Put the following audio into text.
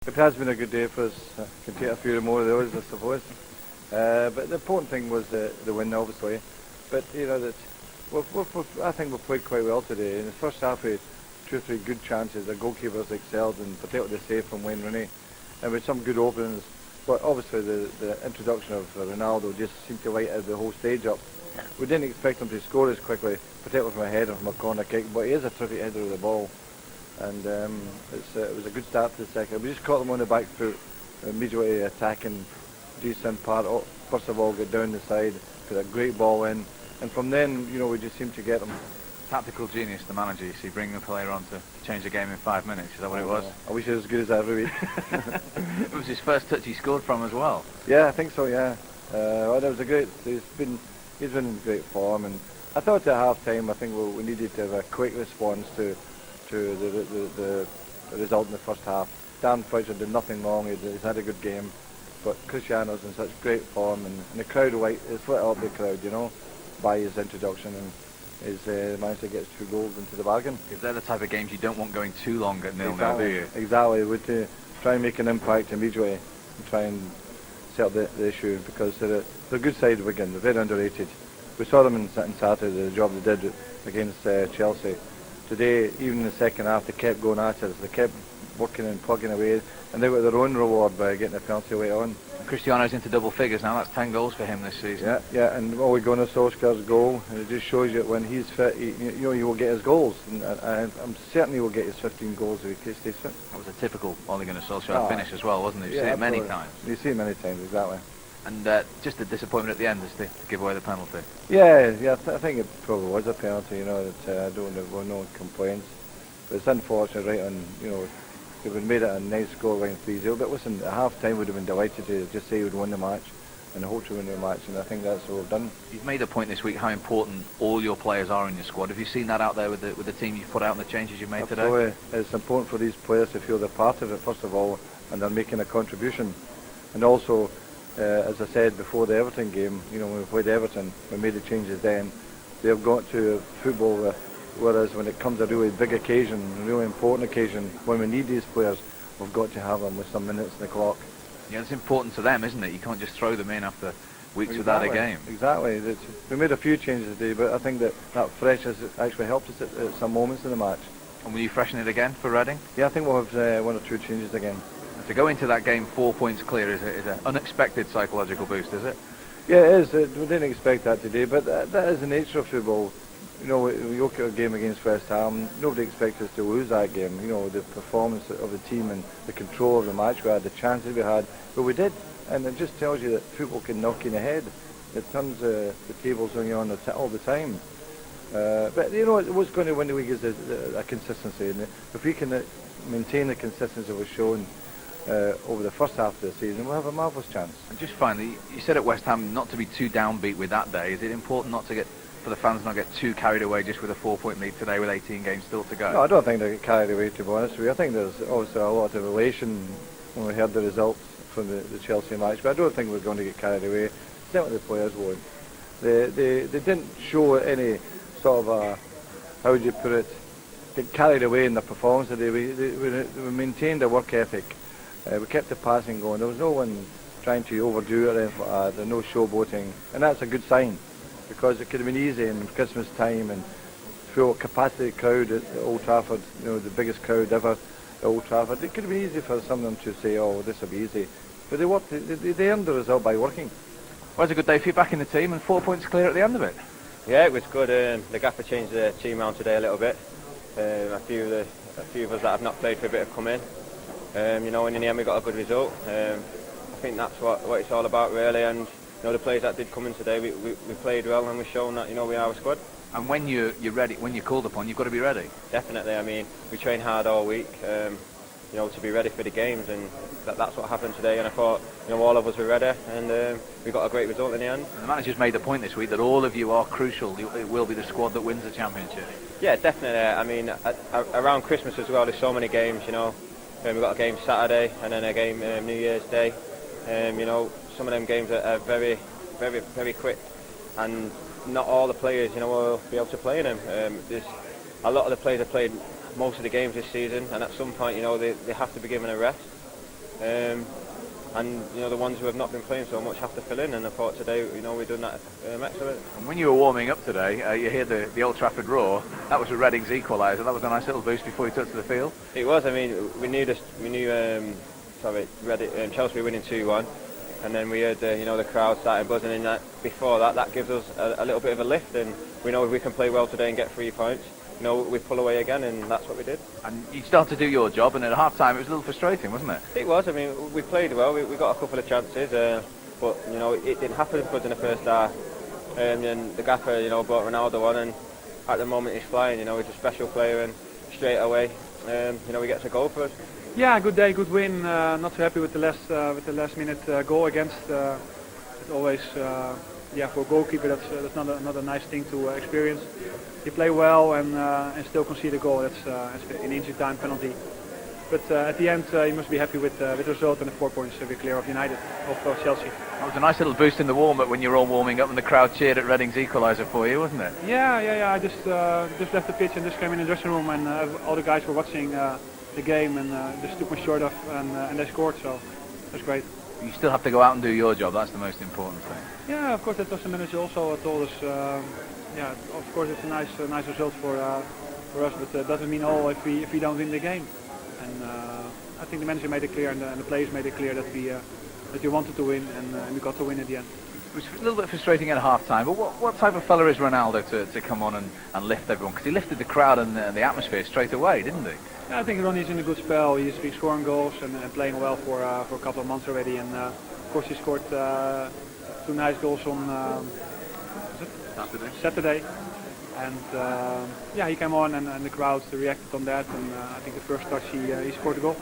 It has been a good day for us. Can take a few more of those, I suppose. But the important thing was the win, obviously. But I think we've played quite well today. In the first half, we had 2 or 3 good chances. The goalkeepers excelled, and particularly the save from Wayne Rooney, and with some good openings. But obviously, the introduction of Ronaldo just seemed to light the whole stage up. We didn't expect him to score as quickly, particularly from a header from a corner kick. But he is a terrific header of the ball. And it was a good start to the second. We just caught them on the back foot, immediately attacking decent part. First of all, get down the side, put a great ball in, and from then, we just seemed to get them. Tactical genius, the manager, you see, bringing the player on to change the game in 5 minutes. Is that what it was? I wish it was as good as every week. It was his first touch he scored from as well. Yeah, I think so. Yeah, it was a great. He's been in great form, and I thought at half time, I think we needed to have a quick response to the result in the first half. Dan Fletcher did nothing wrong. He's had a good game, but Cristiano's in such great form, and the crowd it's lit up the crowd, by his introduction, and he's managed to get 2 goals into the bargain. Because they're the type of games you don't want going too long at 0-0, do you? Exactly. We try and make an impact immediately and try and settle the issue, because they're a good side, Wigan. They're very underrated. We saw them on Saturday, the job they did against Chelsea. Today, even in the second half, they kept going at us. They kept working and plugging away, and they got their own reward by getting a penalty late on. Cristiano's into double figures now. That's 10 goals for him this season. Yeah, and Ole Gunnar Solskjaer's goal, and it just shows you when he's fit, he will get his goals, and I'm certain he will get his 15 goals if he stays fit. That was a typical Ole Gunnar Solskjaer finish as well, wasn't it? You see it many times. You see it many times, exactly. And just the disappointment at the end is to give away the penalty. Yeah, I think it probably was a penalty. That I don't have no complaints, but it's unfortunate, right? And it would have made it a nice scoreline 3-0. But listen, at half time we'd have been delighted to just say we'd won the match, and hope to win the match. And I think that's what we've done. You've made a point this week how important all your players are in your squad. Have you seen that out there with the team you've put out and the changes you've made today? It's important for these players to feel they're part of it first of all, and they're making a contribution, and also. As I said before the Everton game, when we played Everton, we made the changes then. They've got to football, whereas when it comes to a really big occasion, a really important occasion, when we need these players, we've got to have them with some minutes in the clock. Yeah, it's important to them, isn't it? You can't just throw them in after weeks without a game. Exactly. We made a few changes today, but I think that freshness actually helped us at some moments in the match. And will you freshen it again for Reading? Yeah, I think we'll have 1 or 2 changes again. To go into that game 4 points clear is an unexpected psychological boost, is it? Yeah, it is. We didn't expect that today, but that is the nature of football. We look at a game against West Ham, nobody expects us to lose that game. The performance of the team and the control of the match we had, the chances we had, but we did. And it just tells you that football can knock you in the head. It turns the tables on you all the time. But what's going to win the league is a consistency. And if we can maintain the consistency we've shown over the first half of the season, we'll have a marvellous chance. And just finally, you said at West Ham not to be too downbeat with that day. Is it important for the fans not get too carried away just with a 4-point lead today with 18 games still to go? No, I don't think they get carried away, to be honest with you. I think there's also a lot of elation when we heard the results from the Chelsea match, but I don't think we're going to get carried away. Certainly the players won't. They didn't show any sort of how would you put it, get carried away in their performance today. We maintained a work ethic. We kept the passing going. There was no one trying to overdo it or anything like that. There's no showboating, and that's a good sign, because it could have been easy in Christmas time and full capacity crowd at Old Trafford, the biggest crowd ever at Old Trafford. It could have been easy for some of them to say, "Oh, this will be easy," but they worked. They earned the result by working. Well, it's a good day for you back in the team, and 4 points clear at the end of it. Yeah, it was good. The gaffer changed the team around today a little bit. A few of us that have not played for a bit have come in. And in the end we got a good result. I think that's what it's all about really, and the players that did come in today, we played well, and we've shown that we are a squad. And when you're ready, when you're called upon, you've got to be ready. Definitely. I mean, we train hard all week, to be ready for the games, and that's what happened today. And I thought, all of us were ready, and we got a great result in the end. And the manager's made the point this week that all of you are crucial. It will be the squad that wins the championship. Yeah, definitely. I mean, around Christmas as well, there's so many games. We've got a game Saturday and then a game New Year's Day. Some of them games are very, very, very quick, and not all the players, will be able to play in them. There's a lot of the players have played most of the games this season, and at some point, they have to be given a rest. And the ones who have not been playing so much have to fill in. And I thought today, we've done that excellent. And when you were warming up today, you hear the Old Trafford roar. That was Reading's equaliser. That was a nice little boost before you touched the field. It was. I mean, we knew Chelsea were winning 2-1, and then we heard the crowd started buzzing. And that before that gives us a little bit of a lift, and we know if we can play well today and get 3 points, we pull away again, and that's what we did. And you started to do your job, and at half-time it was a little frustrating, wasn't it? It was. I mean, we played well. We got a couple of chances, but it didn't happen for us in the first half. And the gaffer, brought Ronaldo on, and at the moment he's flying. He's a special player, and straight away, he gets a goal for us. Yeah, good day, good win. Not so happy with the last minute goal against. It's always, for a goalkeeper that's not a nice thing to experience. You play well and still concede a goal. That's an injury time penalty. But at the end, you must be happy with the result and the 4 points. We're clear of United, of Chelsea. That was a nice little boost in the warm-up when you were all warming up and the crowd cheered at Reading's equaliser for you, wasn't it? Yeah. I just left the pitch and just came in the dressing room, and all the guys were watching the game, and just took my shirt off, and they scored. So that's great. You still have to go out and do your job. That's the most important thing. Yeah, of course. That was the manager also told us. Of course, it's a nice result for us, but that doesn't mean all if we don't win the game. And I think the manager made it clear, and the players made it clear that we wanted to win, and we got to win at the end. It was a little bit frustrating at half-time, but what type of fella is Ronaldo to come on and lift everyone? Because he lifted the crowd and the atmosphere straight away, didn't he? Yeah, I think Ronnie's in a good spell. He's been scoring goals and playing well for a couple of months already. And of course he scored 2 nice goals on Saturday. And he came on and the crowd reacted on that. And I think the first touch he scored a goal.